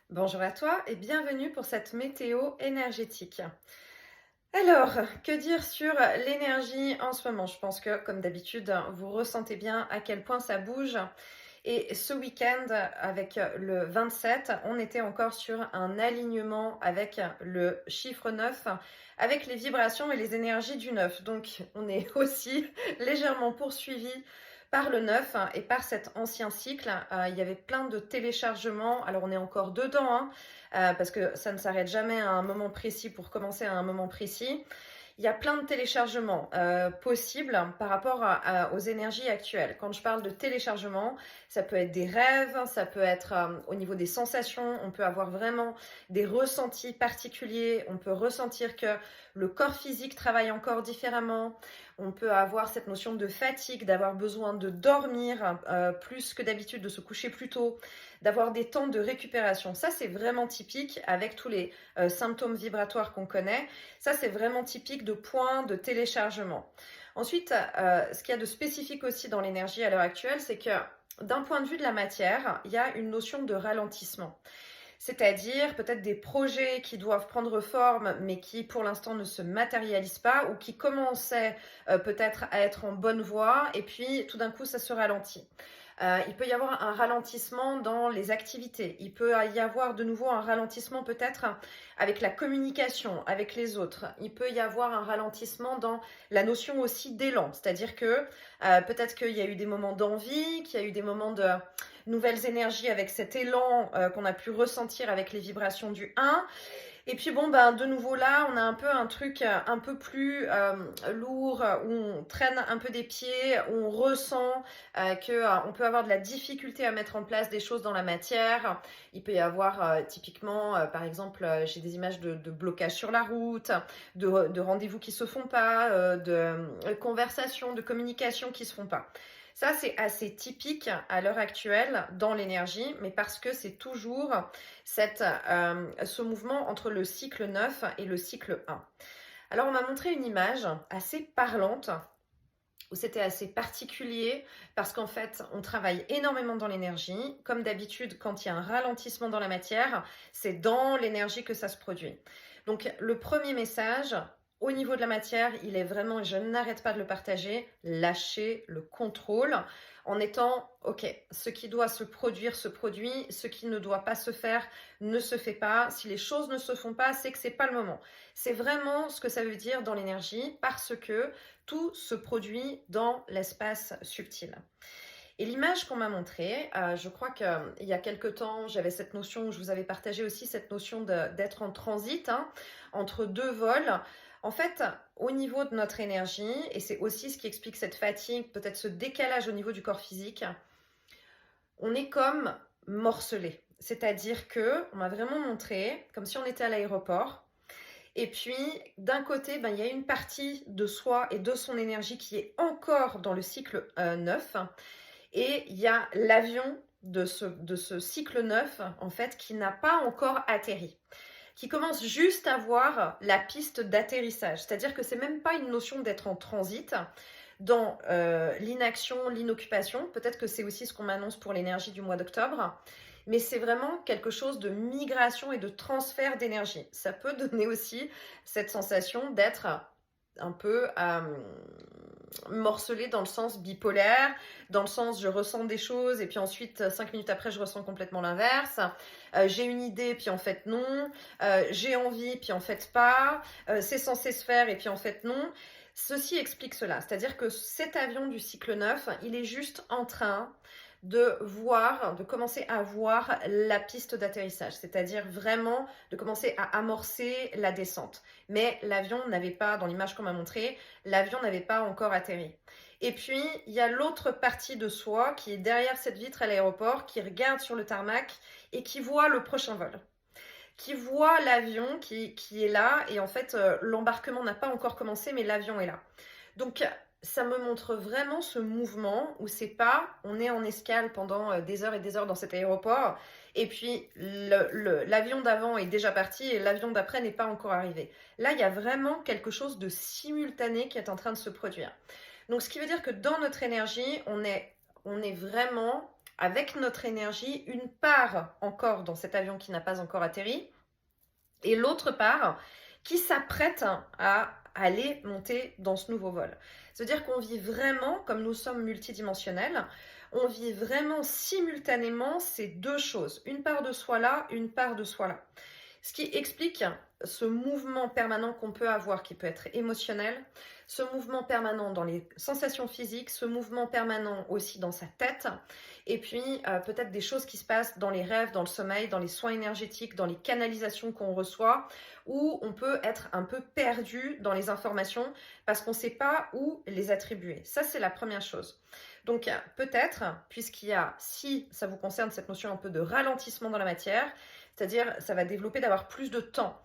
Bonjour à toi et bienvenue pour cette météo énergétique. Alors, que dire sur l'énergie en ce moment? Je pense que, comme d'habitude, vous ressentez bien à quel point ça bouge. Et ce week-end, avec le 27, on était encore sur un alignement avec le chiffre 9, avec les vibrations et les énergies du 9. Donc, on est aussi légèrement poursuivi par le 9 et par cet ancien cycle. Il y avait plein de téléchargements. Alors, on est encore dedans, hein, parce que ça ne s'arrête jamais à un moment précis pour commencer à un moment précis. Il y a plein de téléchargements possibles par rapport aux énergies actuelles. Quand je parle de téléchargement, ça peut être des rêves, ça peut être au niveau des sensations, on peut avoir vraiment des ressentis particuliers, on peut ressentir que le corps physique travaille encore différemment, on peut avoir cette notion de fatigue, d'avoir besoin de dormir plus que d'habitude, de se coucher plus tôt, d'avoir des temps de récupération. Ça, c'est vraiment typique avec tous les symptômes vibratoires qu'on connaît. Ça, c'est vraiment typique de points de téléchargement. Ensuite, ce qu'il y a de spécifique aussi dans l'énergie à l'heure actuelle, c'est que d'un point de vue de la matière, il y a une notion de ralentissement. C'est-à-dire peut-être des projets qui doivent prendre forme, mais qui pour l'instant ne se matérialisent pas, ou qui commençaient peut-être à être en bonne voie, et puis tout d'un coup ça se ralentit. Il peut y avoir un ralentissement dans les activités. Il peut y avoir de nouveau un ralentissement peut-être avec la communication avec les autres. Il peut y avoir un ralentissement dans la notion aussi d'élan. C'est-à-dire que peut-être qu'il y a eu des moments d'envie, qu'il y a eu des moments de nouvelles énergies avec cet élan qu'on a pu ressentir avec les vibrations du 1. Et puis bon, ben, de nouveau là, on a un peu un truc un peu plus lourd, où on traîne un peu des pieds, où on ressent qu'on peut avoir de la difficulté à mettre en place des choses dans la matière. Il peut y avoir typiquement, par exemple, j'ai des images de blocage sur la route, de rendez-vous qui se font pas, de conversations, de communications qui se font pas. Ça, c'est assez typique à l'heure actuelle dans l'énergie, mais parce que c'est toujours ce mouvement entre le cycle 9 et le cycle 1. Alors, on m'a montré une image assez parlante où c'était assez particulier parce qu'en fait, on travaille énormément dans l'énergie. Comme d'habitude, quand il y a un ralentissement dans la matière, c'est dans l'énergie que ça se produit. Donc, le premier message, au niveau de la matière, il est vraiment, et je n'arrête pas de le partager, lâcher le contrôle en étant, ok, ce qui doit se produire se produit, ce qui ne doit pas se faire ne se fait pas. Si les choses ne se font pas, c'est que c'est pas le moment. C'est vraiment ce que ça veut dire dans l'énergie parce que tout se produit dans l'espace subtil. Et l'image qu'on m'a montrée, je crois qu'il y a quelque temps, j'avais cette notion, je vous avais partagé aussi cette notion d'être en transit entre deux vols. En fait, au niveau de notre énergie, et c'est aussi ce qui explique cette fatigue, peut-être ce décalage au niveau du corps physique, on est comme morcelé. C'est-à-dire que on m'a vraiment montré, comme si on était à l'aéroport, et puis, d'un côté, ben, il y a une partie de soi et de son énergie qui est encore dans le cycle 9. Et il y a l'avion de ce cycle 9, en fait, qui n'a pas encore atterri, qui commence juste à voir la piste d'atterrissage. C'est-à-dire que c'est même pas une notion d'être en transit dans l'inaction, l'inoccupation. Peut-être que c'est aussi ce qu'on m'annonce pour l'énergie du mois d'octobre. Mais c'est vraiment quelque chose de migration et de transfert d'énergie. Ça peut donner aussi cette sensation d'être un peu morcelé dans le sens bipolaire, dans le sens je ressens des choses et puis ensuite 5 minutes après je ressens complètement l'inverse. J'ai une idée puis en fait non. J'ai envie puis en fait pas. C'est censé se faire et puis en fait non. Ceci explique cela, c'est-à-dire que cet avion du cycle 9, il est juste en train de commencer à voir la piste d'atterrissage, c'est-à-dire vraiment de commencer à amorcer la descente. Mais l'avion n'avait pas, dans l'image qu'on m'a montrée, l'avion n'avait pas encore atterri. Et puis, il y a l'autre partie de soi qui est derrière cette vitre à l'aéroport, qui regarde sur le tarmac et qui voit le prochain vol, qui voit l'avion qui est là, et en fait, l'embarquement n'a pas encore commencé, mais l'avion est là. Donc, ça me montre vraiment ce mouvement où c'est pas, on est en escale pendant des heures et des heures dans cet aéroport, et puis l'avion d'avant est déjà parti et l'avion d'après n'est pas encore arrivé. Là, il y a vraiment quelque chose de simultané qui est en train de se produire. Donc, ce qui veut dire que dans notre énergie, on est vraiment avec notre énergie, une part encore dans cet avion qui n'a pas encore atterri, et l'autre part qui s'apprête à aller monter dans ce nouveau vol. C'est-à-dire qu'on vit vraiment, comme nous sommes multidimensionnels, on vit vraiment simultanément ces deux choses, une part de soi là, une part de soi là. Ce qui explique ce mouvement permanent qu'on peut avoir, qui peut être émotionnel, ce mouvement permanent dans les sensations physiques, ce mouvement permanent aussi dans sa tête, et puis peut-être des choses qui se passent dans les rêves, dans le sommeil, dans les soins énergétiques, dans les canalisations qu'on reçoit, où on peut être un peu perdu dans les informations parce qu'on ne sait pas où les attribuer. Ça, c'est la première chose. Donc peut-être, puisqu'il y a, si ça vous concerne, cette notion un peu de ralentissement dans la matière, c'est-à-dire ça va développer d'avoir plus de temps.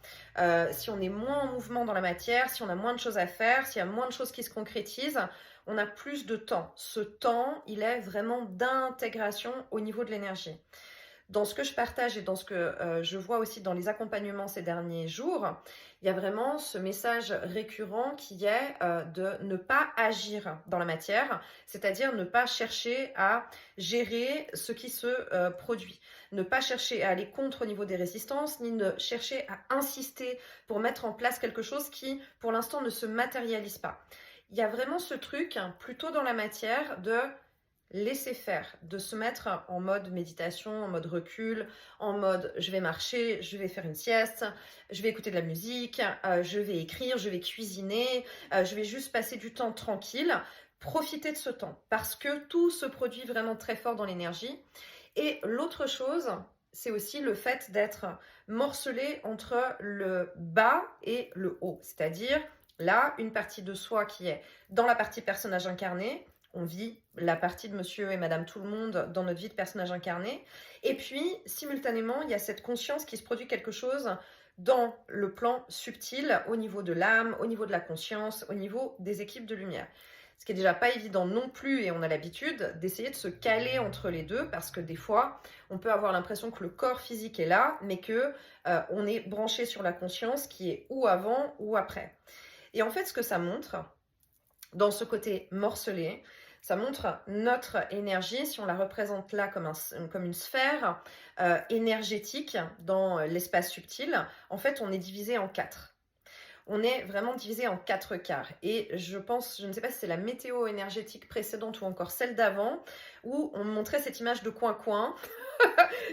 Si on est moins en mouvement dans la matière, si on a moins de choses à faire, s'il y a moins de choses qui se concrétisent, on a plus de temps. Ce temps, il est vraiment d'intégration au niveau de l'énergie. Dans ce que je partage et dans ce que je vois aussi dans les accompagnements ces derniers jours, il y a vraiment ce message récurrent qui est de ne pas agir dans la matière, c'est-à-dire ne pas chercher à gérer ce qui se produit, ne pas chercher à aller contre au niveau des résistances, ni ne chercher à insister pour mettre en place quelque chose qui, pour l'instant, ne se matérialise pas. Il y a vraiment ce truc, plutôt dans la matière, de laisser faire, de se mettre en mode méditation, en mode recul, en mode je vais marcher, je vais faire une sieste, je vais écouter de la musique, je vais écrire, je vais cuisiner, je vais juste passer du temps tranquille, profiter de ce temps parce que tout se produit vraiment très fort dans l'énergie. Et l'autre chose, c'est aussi le fait d'être morcelé entre le bas et le haut, c'est-à-dire là, une partie de soi qui est dans la partie personnage incarné. On vit la partie de monsieur et madame tout le monde dans notre vie de personnage incarné. Et puis, simultanément, il y a cette conscience qui se produit quelque chose dans le plan subtil, au niveau de l'âme, au niveau de la conscience, au niveau des équipes de lumière. Ce qui est déjà pas évident non plus, et on a l'habitude d'essayer de se caler entre les deux, parce que des fois, on peut avoir l'impression que le corps physique est là, mais que on est branché sur la conscience qui est ou avant ou après. Et en fait, ce que ça montre, dans ce côté morcelé, ça montre notre énergie, si on la représente là comme une sphère énergétique dans l'espace subtil, en fait on est divisé en quatre. On est vraiment divisé en 4 quarts. Et je pense, je ne sais pas si c'est la météo énergétique précédente ou encore celle d'avant, où on montrait cette image de coin-coin,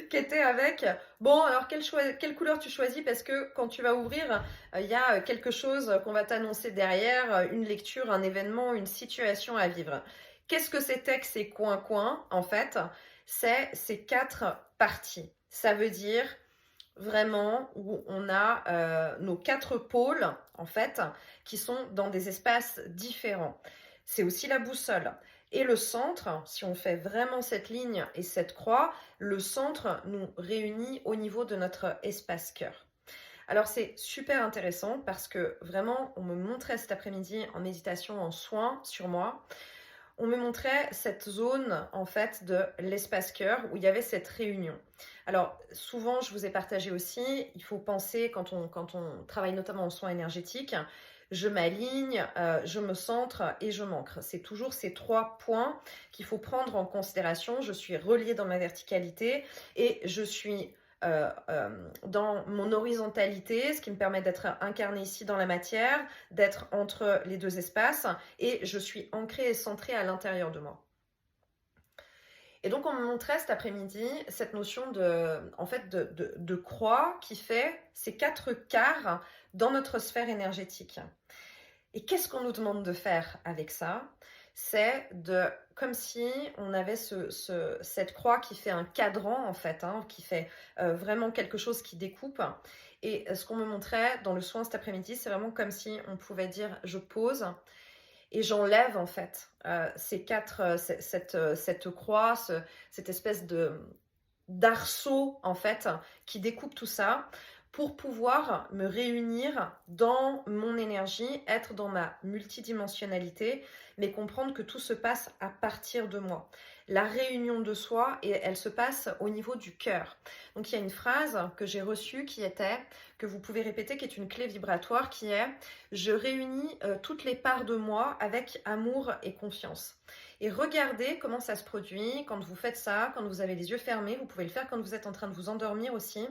qui était avec, bon, alors quelle couleur tu choisis parce que quand tu vas ouvrir, il y a quelque chose qu'on va t'annoncer derrière, une lecture, un événement, une situation à vivre. Qu'est-ce que c'était que ces coins-coins? En fait, c'est ces 4 parties. Ça veut dire vraiment où on a nos 4 pôles, en fait, qui sont dans des espaces différents. C'est aussi la boussole. Et le centre, si on fait vraiment cette ligne et cette croix, le centre nous réunit au niveau de notre espace cœur. Alors c'est super intéressant parce que vraiment, on me montrait cet après-midi en méditation, en soin sur moi, on me montrait cette zone en fait de l'espace cœur où il y avait cette réunion. Alors souvent, je vous ai partagé aussi, il faut penser quand on travaille notamment en soins énergétiques, je m'aligne, je me centre et je m'ancre. C'est toujours ces 3 points qu'il faut prendre en considération. Je suis reliée dans ma verticalité et je suis dans mon horizontalité, ce qui me permet d'être incarnée ici dans la matière, d'être entre les deux espaces, et je suis ancrée et centrée à l'intérieur de moi. Et donc on me montrait cet après-midi cette notion de croix qui fait ces 4 quarts dans notre sphère énergétique. Et qu'est-ce qu'on nous demande de faire avec ça? C'est comme si on avait cette croix qui fait un cadran en fait, qui fait vraiment quelque chose qui découpe. Et ce qu'on me montrait dans le soin cet après-midi, c'est vraiment comme si on pouvait dire je pose et j'enlève en fait cette croix, cette espèce d'arceau en fait qui découpe tout ça pour pouvoir me réunir dans mon énergie, être dans ma multidimensionnalité, mais comprendre que tout se passe à partir de moi. La réunion de soi, et elle se passe au niveau du cœur. Donc il y a une phrase que j'ai reçue qui était, que vous pouvez répéter, qui est une clé vibratoire, qui est « Je réunis toutes les parts de moi avec amour et confiance ». et regardez comment ça se produit quand vous faites ça, quand vous avez les yeux fermés. Vous pouvez le faire quand vous êtes en train de vous endormir aussi,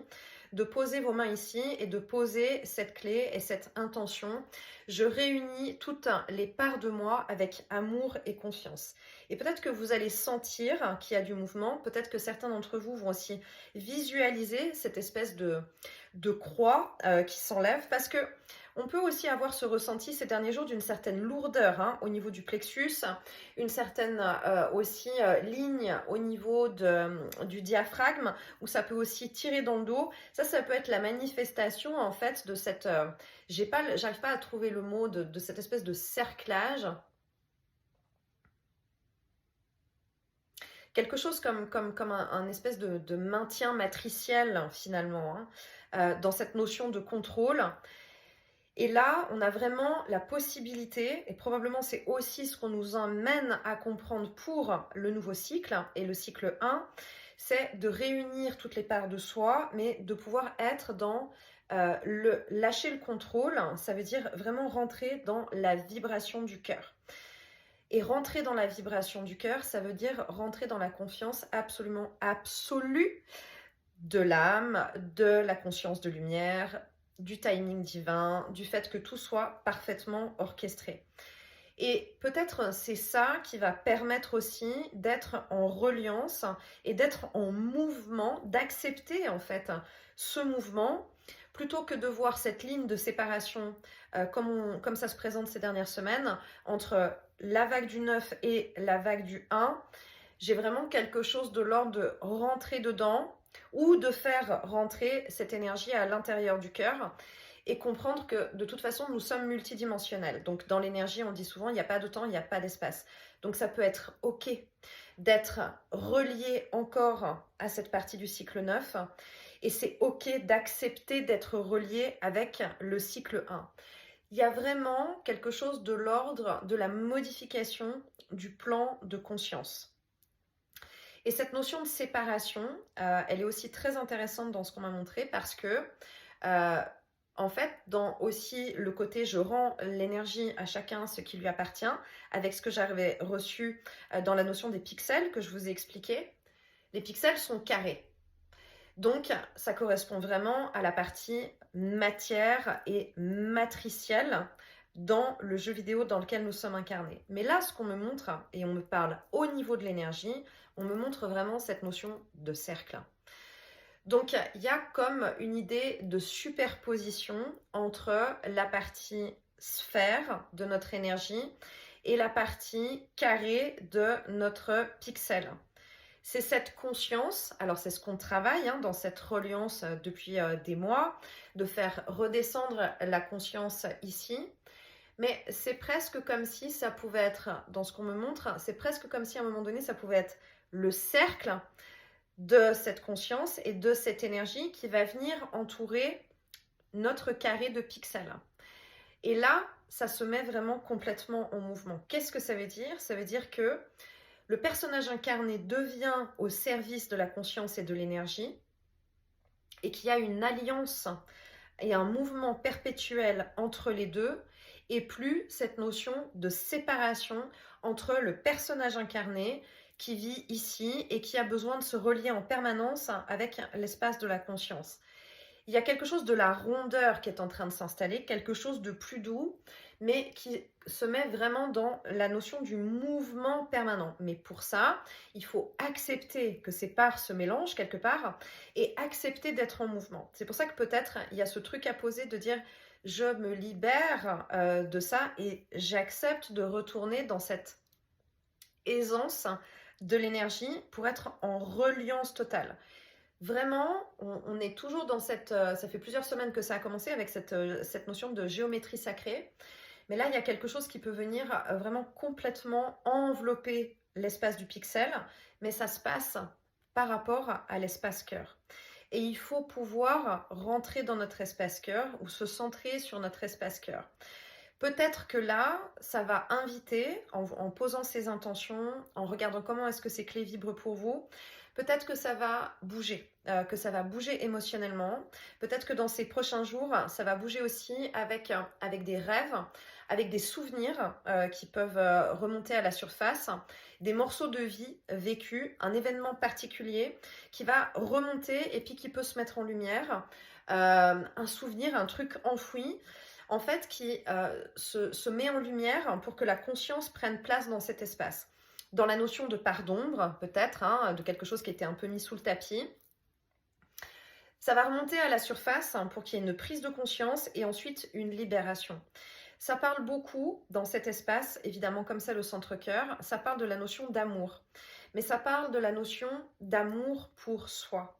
de poser vos mains ici et de poser cette clé et cette intention. Je réunis toutes les parts de moi avec amour et confiance. Et peut-être que vous allez sentir qu'il y a du mouvement, peut-être que certains d'entre vous vont aussi visualiser cette espèce de croix qui s'enlève, parce que on peut aussi avoir ce ressenti ces derniers jours d'une certaine lourdeur au niveau du plexus, une certaine aussi ligne au niveau du diaphragme, où ça peut aussi tirer dans le dos. Ça peut être la manifestation en fait de cette... j'arrive pas à trouver le mot de cette espèce de cerclage. Quelque chose comme un espèce de maintien matriciel finalement, dans cette notion de contrôle. Et là, on a vraiment la possibilité, et probablement c'est aussi ce qu'on nous emmène à comprendre pour le nouveau cycle, et le cycle 1, c'est de réunir toutes les parts de soi, mais de pouvoir être dans lâcher le contrôle. Ça veut dire vraiment rentrer dans la vibration du cœur. Et rentrer dans la vibration du cœur, ça veut dire rentrer dans la confiance absolument absolue de l'âme, de la conscience de lumière, du timing divin, du fait que tout soit parfaitement orchestré. Et peut-être c'est ça qui va permettre aussi d'être en reliance et d'être en mouvement, d'accepter en fait ce mouvement, plutôt que de voir cette ligne de séparation comme ça se présente ces dernières semaines entre la vague du 9 et la vague du 1. J'ai vraiment quelque chose de l'ordre de rentrer dedans, ou de faire rentrer cette énergie à l'intérieur du cœur et comprendre que de toute façon nous sommes multidimensionnels. Donc dans l'énergie on dit souvent il n'y a pas de temps, il n'y a pas d'espace. Donc ça peut être ok d'être relié encore à cette partie du cycle 9, et c'est ok d'accepter d'être relié avec le cycle 1. Il y a vraiment quelque chose de l'ordre de la modification du plan de conscience. Et cette notion de séparation, elle est aussi très intéressante dans ce qu'on m'a montré, parce que, en fait, dans aussi le côté je rends l'énergie à chacun ce qui lui appartient, avec ce que j'avais reçu dans la notion des pixels que je vous ai expliqué, les pixels sont carrés. Donc, ça correspond vraiment à la partie matière et matricielle dans le jeu vidéo dans lequel nous sommes incarnés. Mais là, ce qu'on me montre, et on me parle au niveau de l'énergie, on me montre vraiment cette notion de cercle. Donc, il y a comme une idée de superposition entre la partie sphère de notre énergie et la partie carré de notre pixel. C'est cette conscience, alors c'est ce qu'on travaille dans cette reliance depuis des mois, de faire redescendre la conscience ici. Mais c'est presque comme si ça pouvait être, dans ce qu'on me montre, c'est presque comme si à un moment donné, ça pouvait être le cercle de cette conscience et de cette énergie qui va venir entourer notre carré de pixels. Et là, ça se met vraiment complètement en mouvement. Qu'est-ce que ça veut dire? Ça veut dire que le personnage incarné devient au service de la conscience et de l'énergie, et qu'il y a une alliance et un mouvement perpétuel entre les deux, et plus cette notion de séparation entre le personnage incarné qui vit ici et qui a besoin de se relier en permanence avec l'espace de la conscience. Il y a quelque chose de la rondeur qui est en train de s'installer, quelque chose de plus doux, mais qui se met vraiment dans la notion du mouvement permanent. Mais pour ça, il faut accepter que ces parts se mélangent quelque part et accepter d'être en mouvement. C'est pour ça que peut-être il y a ce truc à poser de dire je me libère de ça et j'accepte de retourner dans cette aisance de l'énergie pour être en reliance totale. Vraiment, on est toujours dans cette... ça fait plusieurs semaines que ça a commencé avec cette notion de géométrie sacrée. Mais là, il y a quelque chose qui peut venir vraiment complètement envelopper l'espace du pixel. Mais ça se passe par rapport à l'espace cœur. Et il faut pouvoir rentrer dans notre espace cœur ou se centrer sur notre espace cœur. Peut-être que là, ça va inviter, en posant ces intentions, en regardant comment est-ce que ces clés vibrent pour vous, Peut-être que ça va bouger, que ça va bouger émotionnellement. Peut-être que dans ces prochains jours, ça va bouger aussi avec des rêves, avec des souvenirs qui peuvent remonter à la surface, des morceaux de vie vécus, un événement particulier qui va remonter et puis qui peut se mettre en lumière, un souvenir, un truc enfoui, en fait, qui se met en lumière pour que la conscience prenne place dans cet espace. Dans la notion de part d'ombre, peut-être, hein, de quelque chose qui était un peu mis sous le tapis, ça va remonter à la surface pour qu'il y ait une prise de conscience et ensuite une libération. Ça parle beaucoup dans cet espace, évidemment comme ça le centre-cœur, ça parle de la notion d'amour. Mais ça parle de la notion d'amour pour soi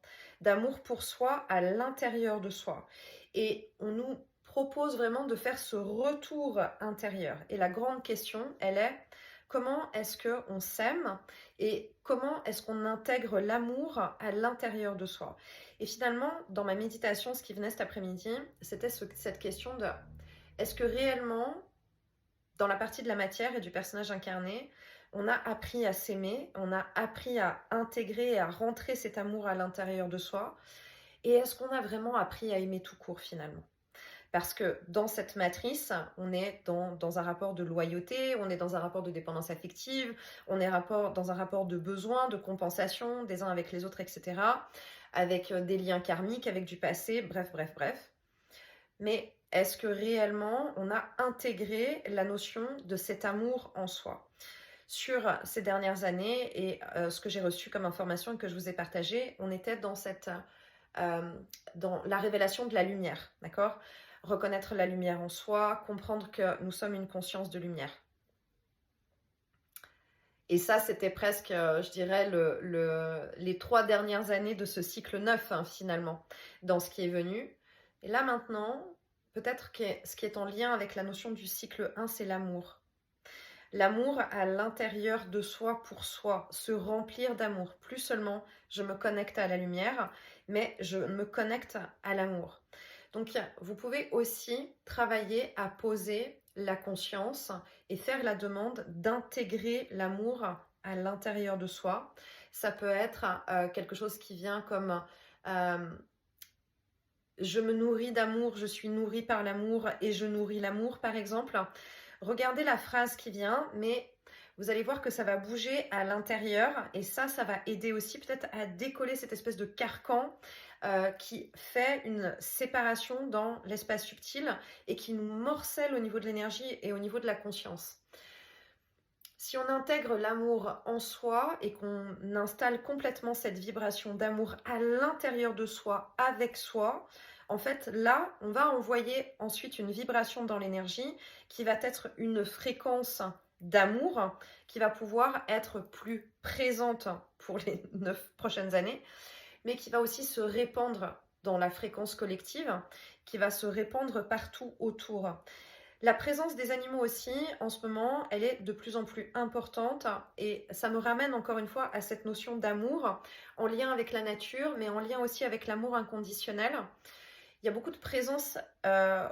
à l'intérieur de soi. Et on nous propose vraiment de faire ce retour intérieur. Et la grande question, elle est comment est-ce qu'on s'aime et comment est-ce qu'on intègre l'amour à l'intérieur de soi. Et finalement, dans ma méditation, ce qui venait cet après-midi, c'était cette question de est-ce que réellement, dans la partie de la matière et du personnage incarné, on a appris à s'aimer, on a appris à intégrer et à rentrer cet amour à l'intérieur de soi, et est-ce qu'on a vraiment appris à aimer tout court finalement? Parce que dans cette matrice, on est dans un rapport de loyauté, on est dans un rapport de dépendance affective, on est dans un rapport de besoin, de compensation des uns avec les autres, etc. Avec des liens karmiques, avec du passé, bref. Mais est-ce que réellement on a intégré la notion de cet amour en soi? Sur ces dernières années et ce que j'ai reçu comme information et que je vous ai partagé, on était dans la révélation de la lumière, d'accord? Reconnaître la lumière en soi, comprendre que nous sommes une conscience de lumière. Et ça, c'était presque, je dirais, les 3 dernières années de ce cycle 9, hein, finalement, dans ce qui est venu. Et là, maintenant, peut-être que ce qui est en lien avec la notion du cycle 1, c'est l'amour. L'amour à l'intérieur de soi pour soi, se remplir d'amour. Plus seulement je me connecte à la lumière, mais je me connecte à l'amour. Donc, vous pouvez aussi travailler à poser la conscience et faire la demande d'intégrer l'amour à l'intérieur de soi. Ça peut être quelque chose qui vient comme je me nourris d'amour, je suis nourrie par l'amour et je nourris l'amour, par exemple. Regardez la phrase qui vient, mais vous allez voir que ça va bouger à l'intérieur et ça va aider aussi peut-être à décoller cette espèce de carcan qui fait une séparation dans l'espace subtil et qui nous morcelle au niveau de l'énergie et au niveau de la conscience. Si on intègre l'amour en soi et qu'on installe complètement cette vibration d'amour à l'intérieur de soi, avec soi, en fait, là, on va envoyer ensuite une vibration dans l'énergie qui va être une fréquence d'amour qui va pouvoir être plus présente pour les 9 prochaines années, mais qui va aussi se répandre dans la fréquence collective, qui va se répandre partout autour. La présence des animaux aussi, en ce moment, elle est de plus en plus importante et ça me ramène encore une fois à cette notion d'amour en lien avec la nature, mais en lien aussi avec l'amour inconditionnel. Il y a beaucoup de présence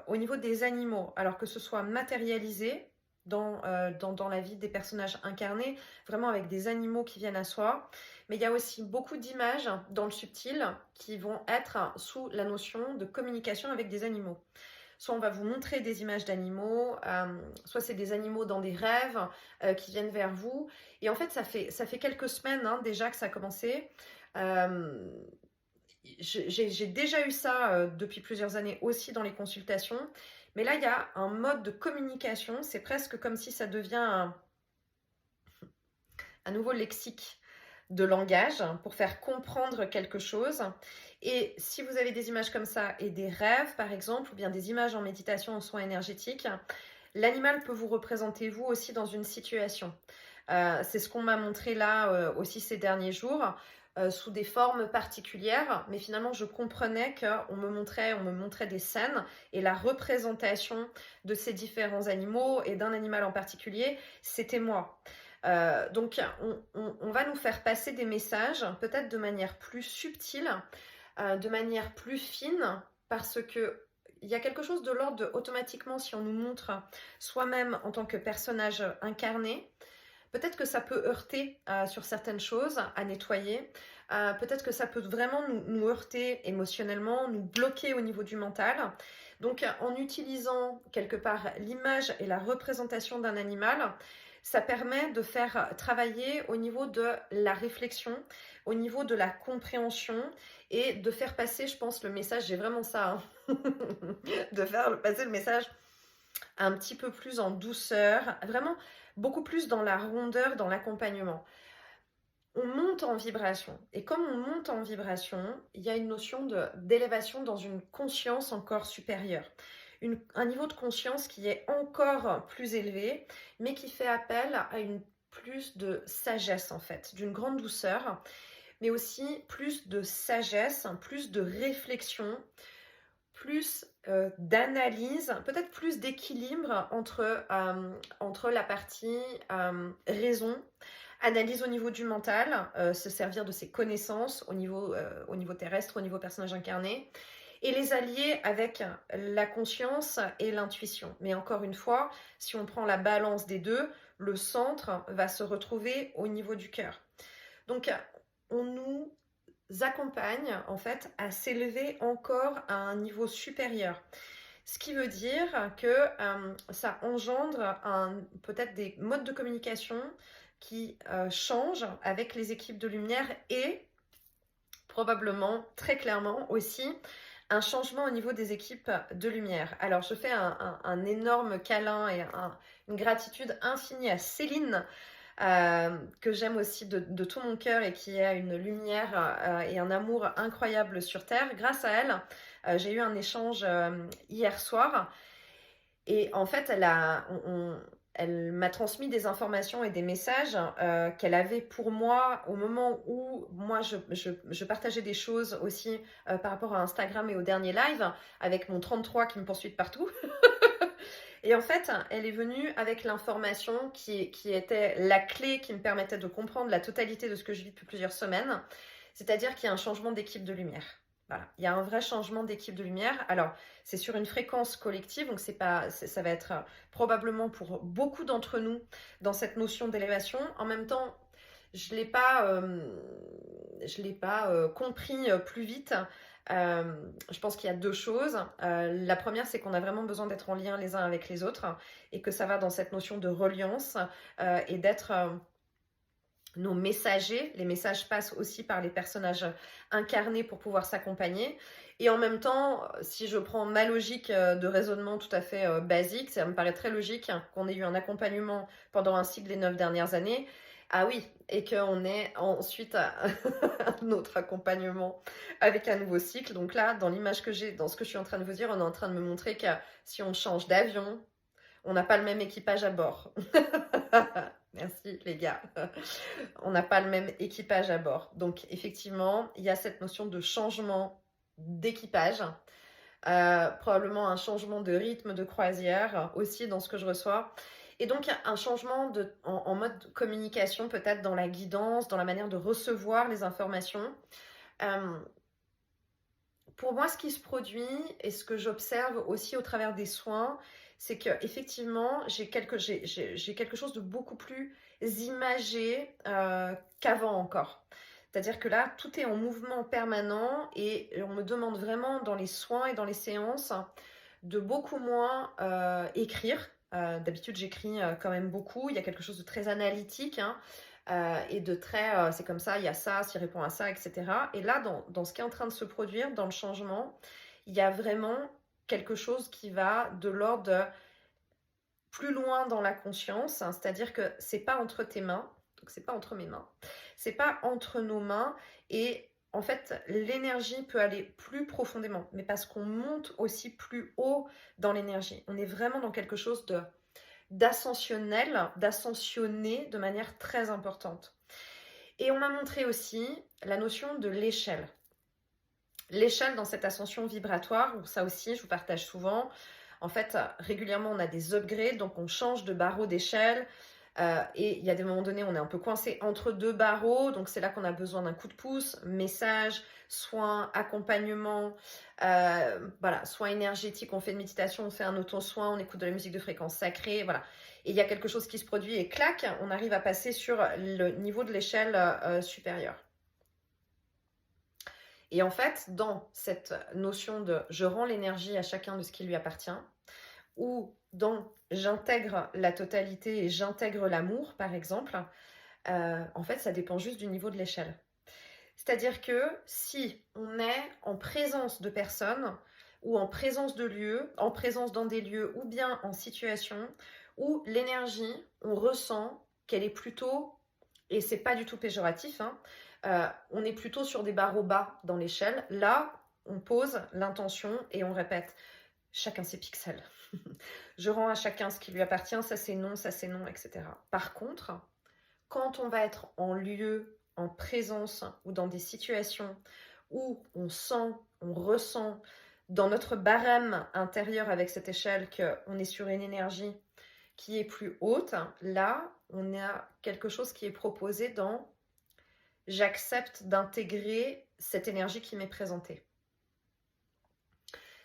au niveau des animaux, alors que ce soit matérialisé dans la vie des personnages incarnés, vraiment avec des animaux qui viennent à soi. Mais il y a aussi beaucoup d'images dans le subtil qui vont être sous la notion de communication avec des animaux. Soit on va vous montrer des images d'animaux, soit c'est des animaux dans des rêves qui viennent vers vous. Et en fait, ça fait quelques semaines déjà que ça a commencé. J'ai déjà eu ça depuis plusieurs années aussi dans les consultations. Mais là, il y a un mode de communication. C'est presque comme si ça devient un nouveau lexique de langage pour faire comprendre quelque chose. Et si vous avez des images comme ça et des rêves, par exemple, ou bien des images en méditation en soins énergétiques, l'animal peut vous représenter vous aussi dans une situation. C'est ce qu'on m'a montré là aussi ces derniers jours. Sous des formes particulières, mais finalement je comprenais qu'on me montrait des scènes et la représentation de ces différents animaux et d'un animal en particulier, c'était moi. Donc on va nous faire passer des messages peut-être de manière plus subtile, de manière plus fine, parce que il y a quelque chose de l'ordre de automatiquement si on nous montre soi-même en tant que personnage incarné, Peut-être que ça peut heurter sur certaines choses à nettoyer. Peut-être que ça peut vraiment nous heurter émotionnellement, nous bloquer au niveau du mental. Donc, en utilisant quelque part l'image et la représentation d'un animal, ça permet de faire travailler au niveau de la réflexion, au niveau de la compréhension et de faire passer, je pense, le message, j'ai vraiment ça, hein, de faire passer le message un petit peu plus en douceur, vraiment beaucoup plus dans la rondeur, dans l'accompagnement. On monte en vibration. Et comme on monte en vibration, il y a une notion d'élévation dans une conscience encore supérieure. Un niveau de conscience qui est encore plus élevé, mais qui fait appel à une plus de sagesse en fait, d'une grande douceur, mais aussi plus de sagesse, plus de réflexion, plus d'analyse, peut-être plus d'équilibre entre la partie raison, analyse au niveau du mental, se servir de ses connaissances au niveau terrestre, au niveau personnage incarné, et les allier avec la conscience et l'intuition. Mais encore une fois, si on prend la balance des deux, le centre va se retrouver au niveau du cœur. Donc, on nous accompagne en fait à s'élever encore à un niveau supérieur. Ce qui veut dire que ça engendre peut-être des modes de communication qui changent avec les équipes de lumière et probablement, très clairement aussi, un changement au niveau des équipes de lumière. Alors, je fais un énorme câlin et une gratitude infinie à Céline, que j'aime aussi de tout mon cœur et qui a une lumière et un amour incroyable sur Terre. Grâce à elle, j'ai eu un échange hier soir et en fait, elle m'a transmis des informations et des messages qu'elle avait pour moi au moment où moi je partageais des choses aussi par rapport à Instagram et au dernier live avec mon 33 qui me poursuit de partout. Et en fait, elle est venue avec l'information qui était la clé qui me permettait de comprendre la totalité de ce que je vis depuis plusieurs semaines. C'est-à-dire qu'il y a un changement d'équipe de lumière. Voilà. Il y a un vrai changement d'équipe de lumière. Alors, c'est sur une fréquence collective, donc ça va être probablement pour beaucoup d'entre nous dans cette notion d'élévation. En même temps, je l'ai pas compris plus vite. Je pense qu'il y a deux choses. La première, c'est qu'on a vraiment besoin d'être en lien les uns avec les autres et que ça va dans cette notion de reliance et d'être nos messagers. Les messages passent aussi par les personnages incarnés pour pouvoir s'accompagner. Et en même temps, si je prends ma logique de raisonnement tout à fait basique, ça me paraît très logique qu'on ait eu un accompagnement pendant un cycle des 9 dernières années. Ah oui, et qu'on ait ensuite un autre accompagnement avec un nouveau cycle. Donc là, dans l'image que j'ai, dans ce que je suis en train de vous dire, on est en train de me montrer que si on change d'avion, on n'a pas le même équipage à bord. Merci les gars. On n'a pas le même équipage à bord. Donc effectivement, il y a cette notion de changement d'équipage. Probablement un changement de rythme de croisière aussi dans ce que je reçois. Et donc un changement en mode communication, peut-être dans la guidance, dans la manière de recevoir les informations. Pour moi, ce qui se produit et ce que j'observe aussi au travers des soins, c'est qu'effectivement, j'ai quelque chose de beaucoup plus imagé qu'avant encore. C'est-à-dire que là, tout est en mouvement permanent et on me demande vraiment dans les soins et dans les séances de beaucoup moins écrire. D'habitude, j'écris quand même beaucoup. Il y a quelque chose de très analytique, hein, et de très, c'est comme ça, il y a ça, s'il répond à ça, etc. Et là, dans ce qui est en train de se produire, dans le changement, il y a vraiment quelque chose qui va de l'ordre de plus loin dans la conscience, hein, c'est-à-dire que c'est pas entre tes mains, donc c'est pas entre mes mains, c'est pas entre nos mains, et en fait, l'énergie peut aller plus profondément, mais parce qu'on monte aussi plus haut dans l'énergie. On est vraiment dans quelque chose d'ascensionnel, d'ascensionné de manière très importante. Et on m'a montré aussi la notion de l'échelle. L'échelle dans cette ascension vibratoire, ça aussi, je vous partage souvent. En fait, régulièrement, on a des upgrades, donc on change de barreau d'échelle. Et il y a des moments donnés, on est un peu coincé entre deux barreaux, donc c'est là qu'on a besoin d'un coup de pouce, message, soin, accompagnement, voilà, soin énergétique, on fait une méditation, on fait un auto-soin, on écoute de la musique de fréquence sacrée, voilà. Et il y a quelque chose qui se produit et clac, on arrive à passer sur le niveau de l'échelle supérieure. Et en fait, dans cette notion de je rends l'énergie à chacun de ce qui lui appartient, ou dans j'intègre la totalité et j'intègre l'amour, par exemple, en fait, ça dépend juste du niveau de l'échelle. C'est-à-dire que si on est en présence de personnes ou en présence de lieux, en présence dans des lieux ou bien en situation où l'énergie, on ressent qu'elle est plutôt, et c'est pas du tout péjoratif, hein, on est plutôt sur des barreaux bas dans l'échelle. Là, on pose l'intention et on répète chacun ses pixels. Je rends à chacun ce qui lui appartient, ça c'est non, etc. Par contre, quand on va être en lieu, en présence ou dans des situations où on sent, on ressent dans notre barème intérieur avec cette échelle qu'on est sur une énergie qui est plus haute, là, on a quelque chose qui est proposé dans j'accepte d'intégrer cette énergie qui m'est présentée.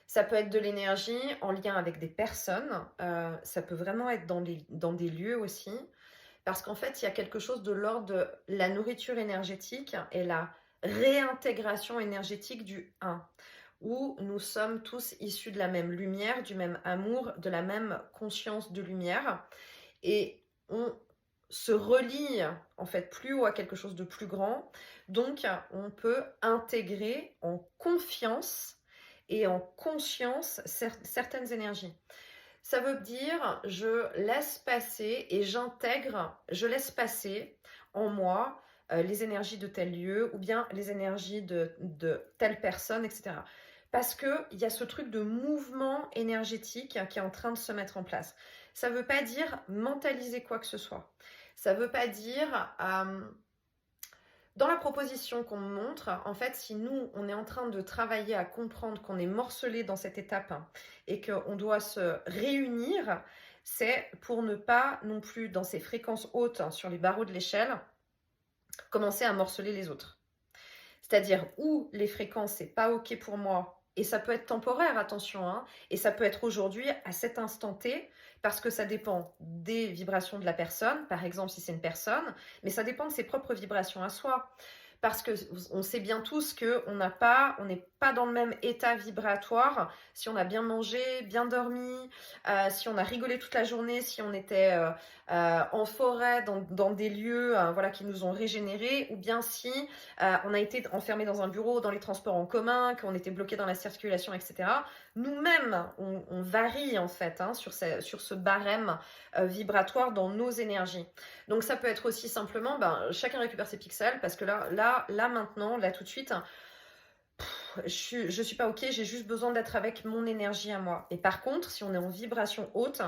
Ça peut être de l'énergie en lien avec des personnes, ça peut vraiment être dans des lieux aussi, parce qu'en fait, il y a quelque chose de l'ordre de la nourriture énergétique et la réintégration énergétique du 1, où nous sommes tous issus de la même lumière, du même amour, de la même conscience de lumière, et on se relie en fait plus haut à quelque chose de plus grand, donc on peut intégrer en confiance et en conscience certaines énergies. Ça veut dire je laisse passer et je laisse passer en moi les énergies de tel lieu ou bien les énergies de telle personne, etc. Parce qu'il y a ce truc de mouvement énergétique qui est en train de se mettre en place. Ça ne veut pas dire mentaliser quoi que ce soit. Ça ne veut pas dire... dans la proposition qu'on me montre, en fait, si nous, on est en train de travailler à comprendre qu'on est morcelé dans cette étape et qu'on doit se réunir, c'est pour ne pas non plus, dans ces fréquences hautes sur les barreaux de l'échelle, commencer à morceler les autres. C'est-à-dire où les fréquences, c'est pas OK pour moi, et ça peut être temporaire, attention, hein, et ça peut être aujourd'hui, à cet instant T, parce que ça dépend des vibrations de la personne, par exemple si c'est une personne, mais ça dépend de ses propres vibrations à soi. Parce qu'on sait bien tous qu'on n'est pas dans le même état vibratoire si on a bien mangé, bien dormi, si on a rigolé toute la journée, si on était en forêt, dans des lieux voilà, qui nous ont régénérés, ou bien si on a été enfermé dans un bureau, dans les transports en commun, qu'on était bloqué dans la circulation, etc. Nous-mêmes, on varie en fait sur ce barème vibratoire dans nos énergies. Donc ça peut être aussi simplement, chacun récupère ses pixels, parce que là maintenant, là tout de suite, je suis pas OK, j'ai juste besoin d'être avec mon énergie à moi. Et par contre, si on est en vibration haute,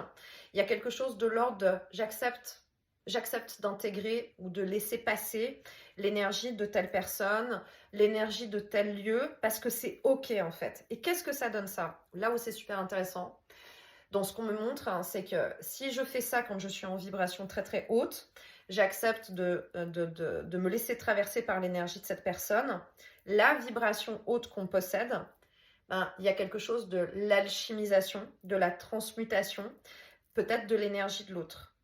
il y a quelque chose de l'ordre de j'accepte d'intégrer ou de laisser passer l'énergie de telle personne, l'énergie de tel lieu, parce que c'est OK en fait. Et qu'est-ce que ça donne ça? Là où c'est super intéressant, dans ce qu'on me montre, c'est que si je fais ça quand je suis en vibration très très haute, j'accepte de me laisser traverser par l'énergie de cette personne. La vibration haute qu'on possède, il y a quelque chose de l'alchimisation, de la transmutation, peut-être de l'énergie de l'autre.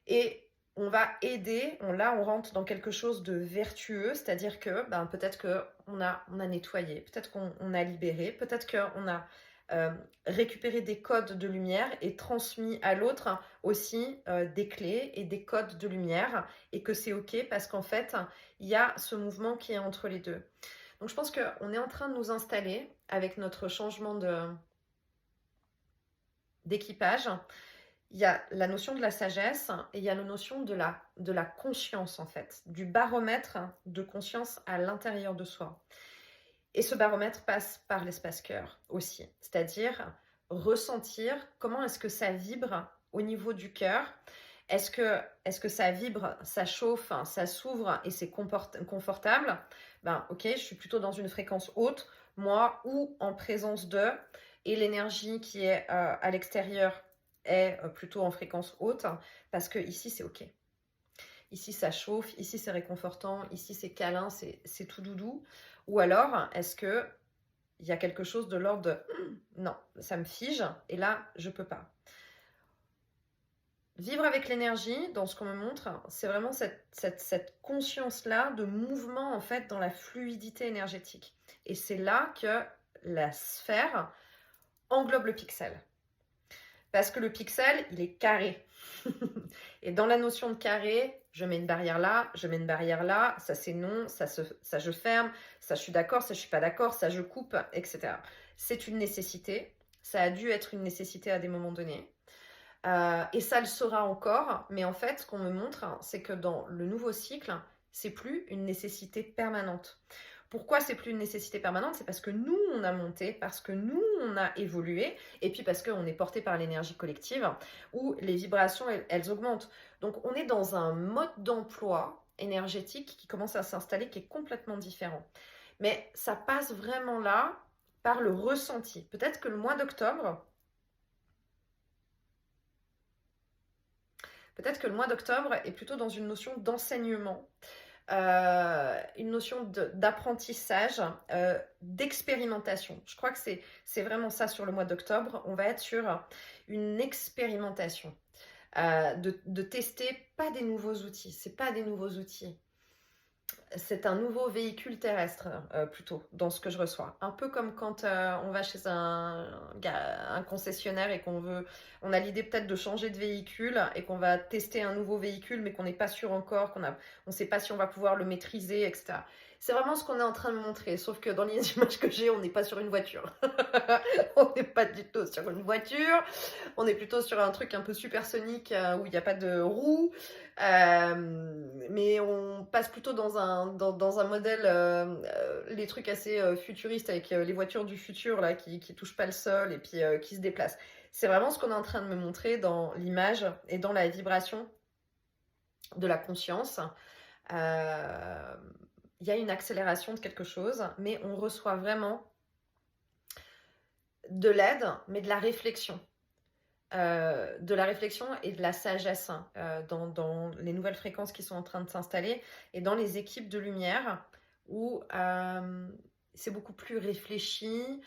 Et on va aider, on rentre dans quelque chose de vertueux, c'est-à-dire que peut-être qu'on a nettoyé, peut-être qu'on a libéré, peut-être qu'on a récupérer des codes de lumière et transmis à l'autre aussi des clés et des codes de lumière, et que c'est OK parce qu'en fait, il y a ce mouvement qui est entre les deux. Donc je pense qu'on est en train de nous installer avec notre changement d'équipage. Il y a la notion de la sagesse et il y a la notion de la conscience en fait, du baromètre de conscience à l'intérieur de soi. Et ce baromètre passe par l'espace cœur aussi, c'est-à-dire ressentir comment est-ce que ça vibre au niveau du cœur. Est-ce que ça vibre, ça chauffe, ça s'ouvre et c'est confortable? Ok, je suis plutôt dans une fréquence haute, moi, ou en présence de, et l'énergie qui est à l'extérieur est plutôt en fréquence haute, parce que ici c'est ok. Ici ça chauffe, ici c'est réconfortant, ici c'est câlin, c'est tout doudou. Ou alors, est-ce que il y a quelque chose de l'ordre de non, ça me fige et là je peux pas. Vivre avec l'énergie, dans ce qu'on me montre, c'est vraiment cette conscience-là de mouvement en fait dans la fluidité énergétique. Et c'est là que la sphère englobe le pixel. Parce que le pixel, il est carré. Et dans la notion de carré, je mets une barrière là, je mets une barrière là, ça c'est non, ça je ferme, ça je suis d'accord, ça je suis pas d'accord, ça je coupe, etc. C'est une nécessité, ça a dû être une nécessité à des moments donnés. Et ça le sera encore, mais en fait, ce qu'on me montre, c'est que dans le nouveau cycle, c'est plus une nécessité permanente. Pourquoi c'est plus une nécessité permanente? C'est parce que nous, on a monté, parce que nous, on a évolué, et puis parce qu'on est porté par l'énergie collective, où les vibrations, elles augmentent. Donc, on est dans un mode d'emploi énergétique qui commence à s'installer, qui est complètement différent. Mais ça passe vraiment là par le ressenti. Peut-être que le mois d'octobre, peut-être que le mois d'octobre est plutôt dans une notion d'enseignement, une notion d'apprentissage, d'expérimentation. Je crois que c'est vraiment ça sur le mois d'octobre. On va être sur une expérimentation, de tester pas des nouveaux outils. C'est pas des nouveaux outils. C'est un nouveau véhicule terrestre, plutôt, dans ce que je reçois. Un peu comme quand on va chez un concessionnaire et on a l'idée peut-être de changer de véhicule et qu'on va tester un nouveau véhicule, mais qu'on n'est pas sûr encore, on ne sait pas si on va pouvoir le maîtriser, etc. C'est vraiment ce qu'on est en train de montrer, sauf que dans les images que j'ai, on n'est pas sur une voiture. On n'est pas du tout sur une voiture, on est plutôt sur un truc un peu supersonique où il n'y a pas de roues. Mais on passe plutôt dans un modèle, les trucs assez futuristes avec les voitures du futur là, qui touchent pas le sol et puis qui se déplacent. C'est vraiment ce qu'on est en train de me montrer dans l'image et dans la vibration de la conscience. Il y a une accélération de quelque chose, mais on reçoit vraiment de l'aide, mais de la réflexion. De la réflexion et de la sagesse dans les nouvelles fréquences qui sont en train de s'installer et dans les équipes de lumière où c'est beaucoup plus réfléchi,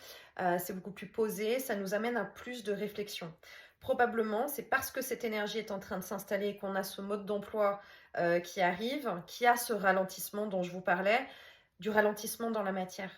c'est beaucoup plus posé, ça nous amène à plus de réflexion. Probablement, c'est parce que cette énergie est en train de s'installer et qu'on a ce mode d'emploi qui arrive, qui a ce ralentissement dont je vous parlais, du ralentissement dans la matière.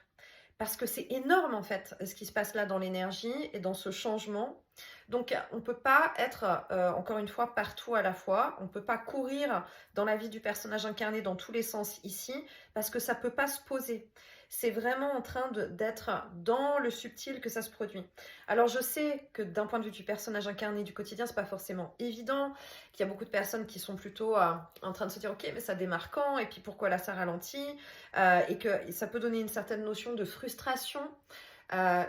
Parce que c'est énorme en fait ce qui se passe là dans l'énergie et dans ce changement. Donc on ne peut pas être, encore une fois, partout à la fois. On ne peut pas courir dans la vie du personnage incarné dans tous les sens ici parce que ça ne peut pas se poser. C'est vraiment en train d'être dans le subtil que ça se produit. Alors je sais que d'un point de vue du personnage incarné du quotidien, c'est pas forcément évident, qu'il y a beaucoup de personnes qui sont plutôt en train de se dire ok mais ça démarre quand et puis pourquoi là ça ralentit et que ça peut donner une certaine notion de frustration.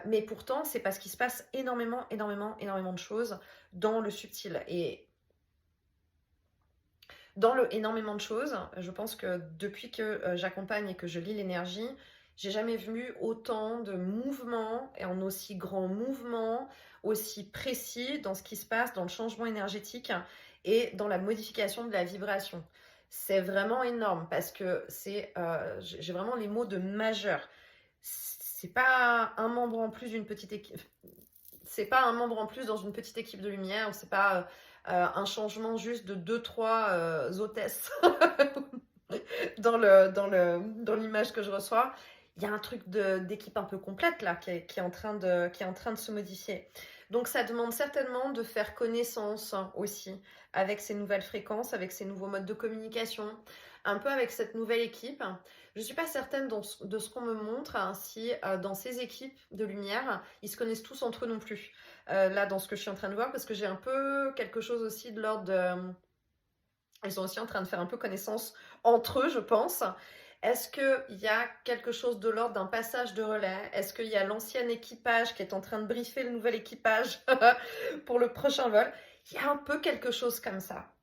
Mais pourtant, c'est parce qu'il se passe énormément de choses dans le subtil. Et dans le énormément de choses, je pense que depuis que j'accompagne et que je lis l'énergie, j'ai jamais vu autant de mouvements et en aussi grand mouvement, aussi précis dans ce qui se passe, dans le changement énergétique et dans la modification de la vibration. C'est vraiment énorme parce que j'ai vraiment les mots de majeur. C'est pas un membre en plus d'une petite équipe. C'est pas un membre en plus dans une petite équipe de lumière, ou c'est pas un changement juste de 2-3 hôtesses dans l'image que je reçois. Il y a un truc d'équipe un peu complète là qui est en train de se modifier. Donc ça demande certainement de faire connaissance aussi avec ces nouvelles fréquences, avec ces nouveaux modes de communication, un peu avec cette nouvelle équipe. Je ne suis pas certaine de ce qu'on me montre si dans ces équipes de lumière, ils se connaissent tous entre eux non plus. Là, dans ce que je suis en train de voir, parce que j'ai un peu quelque chose aussi de l'ordre de... Ils sont aussi en train de faire un peu connaissance entre eux, je pense. Est-ce qu'il y a quelque chose de l'ordre d'un passage de relais? Est-ce qu'il y a l'ancien équipage qui est en train de briefer le nouvel équipage pour le prochain vol? Il y a un peu quelque chose comme ça.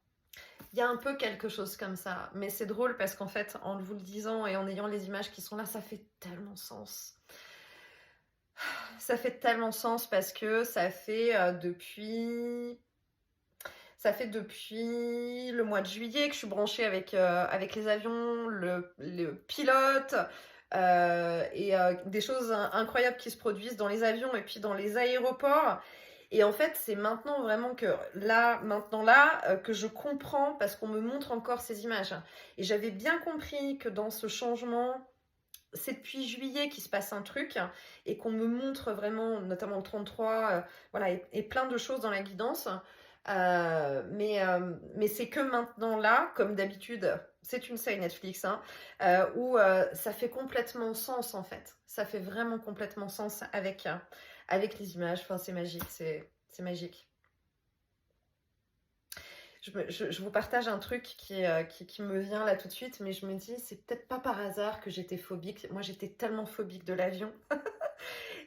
Il y a un peu quelque chose comme ça. Mais c'est drôle parce qu'en fait, en vous le disant et en ayant les images qui sont là, ça fait tellement sens. Ça fait tellement sens parce que ça fait depuis Ça fait depuis le mois de juillet que je suis branchée avec les avions, le pilote, et des choses incroyables qui se produisent dans les avions et puis dans les aéroports. Et en fait, c'est maintenant vraiment que maintenant là, que je comprends parce qu'on me montre encore ces images. Et j'avais bien compris que dans ce changement, c'est depuis juillet qu'il se passe un truc et qu'on me montre vraiment, notamment le 33, voilà, et plein de choses dans la guidance. Mais c'est que maintenant là, comme d'habitude, c'est une série Netflix, hein, où ça fait complètement sens en fait. Ça fait vraiment complètement sens avec les images. Enfin, c'est magique, c'est magique. Je vous partage un truc qui me vient là tout de suite, mais je me dis, c'est peut-être pas par hasard que j'étais phobique. Moi, j'étais tellement phobique de l'avion.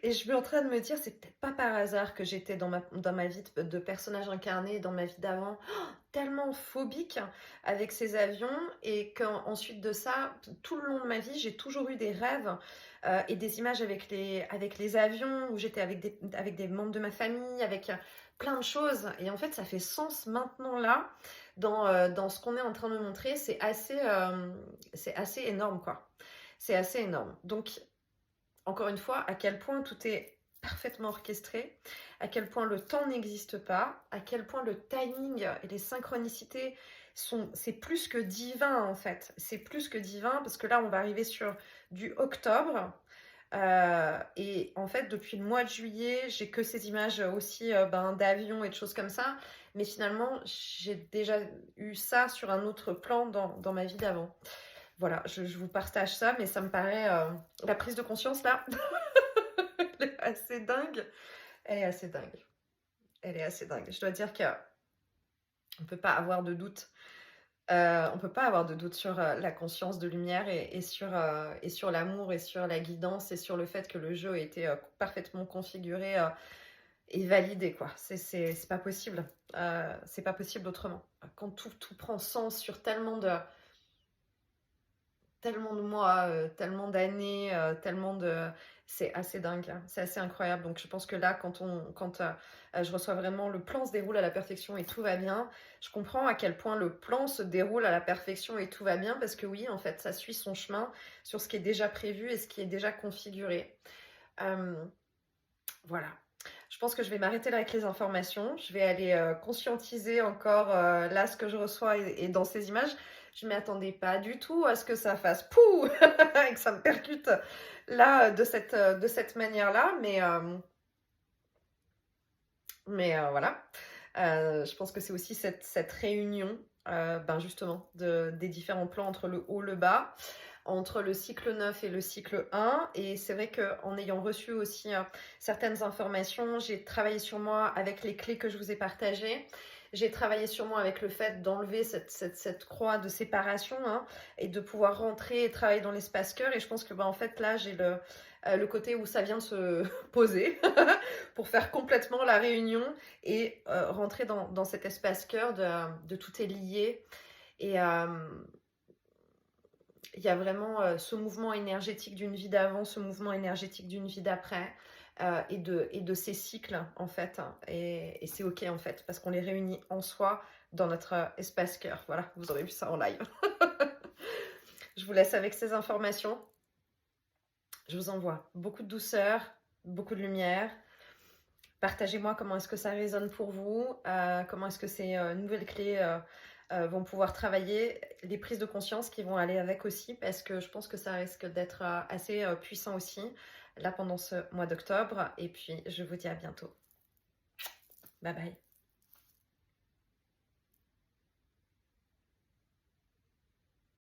Et je suis en train de me dire, c'est peut-être pas par hasard que j'étais dans ma vie de personnage incarné, dans ma vie d'avant, tellement phobique avec ces avions. Et qu'ensuite de ça, tout le long de ma vie, j'ai toujours eu des rêves et des images avec les avions, où j'étais avec des membres de ma famille, avec plein de choses. Et en fait, ça fait sens maintenant là, dans ce qu'on est en train de me montrer. C'est assez énorme, quoi. C'est assez énorme. Donc, encore une fois, à quel point tout est parfaitement orchestré, à quel point le temps n'existe pas, à quel point le timing et les synchronicités c'est plus que divin en fait. C'est plus que divin parce que là, on va arriver sur du octobre. Et en fait, depuis le mois de juillet, j'ai que ces images aussi d'avions et de choses comme ça. Mais finalement, j'ai déjà eu ça sur un autre plan dans ma vie d'avant. Voilà, je vous partage ça, mais ça me paraît... la prise de conscience, là, elle est assez dingue. Elle est assez dingue. Elle est assez dingue. Je dois dire qu'on ne peut pas avoir de doute. On peut pas avoir de doute sur la conscience de lumière et sur l'amour et sur la guidance et sur le fait que le jeu a été parfaitement configuré et validé, quoi. C'est pas possible. C'est pas possible autrement. Quand tout prend sens sur tellement de mois, tellement d'années, tellement de... C'est assez dingue, hein. C'est assez incroyable. Donc je pense que là, quand je reçois vraiment le plan se déroule à la perfection et tout va bien, je comprends à quel point le plan se déroule à la perfection et tout va bien, parce que oui, en fait, ça suit son chemin sur ce qui est déjà prévu et ce qui est déjà configuré. Voilà. Je pense que je vais m'arrêter là avec les informations. Je vais aller conscientiser encore là ce que je reçois et dans ces images. Je ne m'attendais pas du tout à ce que ça fasse pouh et que ça me percute là de cette manière-là. Mais voilà. Je pense que c'est aussi cette réunion justement des différents plans entre le haut et le bas, entre le cycle 9 et le cycle 1. Et c'est vrai qu'en ayant reçu aussi certaines informations, j'ai travaillé sur moi avec les clés que je vous ai partagées. J'ai travaillé sur moi avec le fait d'enlever cette croix de séparation, hein, et de pouvoir rentrer et travailler dans l'espace cœur. Et je pense que en fait là, j'ai le côté où ça vient de se poser pour faire complètement la réunion et rentrer dans cet espace cœur de tout est lié. Et il y a vraiment ce mouvement énergétique d'une vie d'avant, ce mouvement énergétique d'une vie d'après, et de ces cycles en fait, hein. Et c'est ok en fait, parce qu'on les réunit en soi dans notre espace cœur. Voilà, vous aurez vu ça en live. Je vous laisse avec ces informations. Je vous envoie beaucoup de douceur, beaucoup de lumière. Partagez-moi comment est-ce que ça résonne pour vous, comment est-ce que ces nouvelles clés vont pouvoir travailler, les prises de conscience qui vont aller avec aussi, parce que je pense que ça risque d'être assez puissant aussi, là pendant ce mois d'octobre. Et puis, je vous dis à bientôt. Bye bye.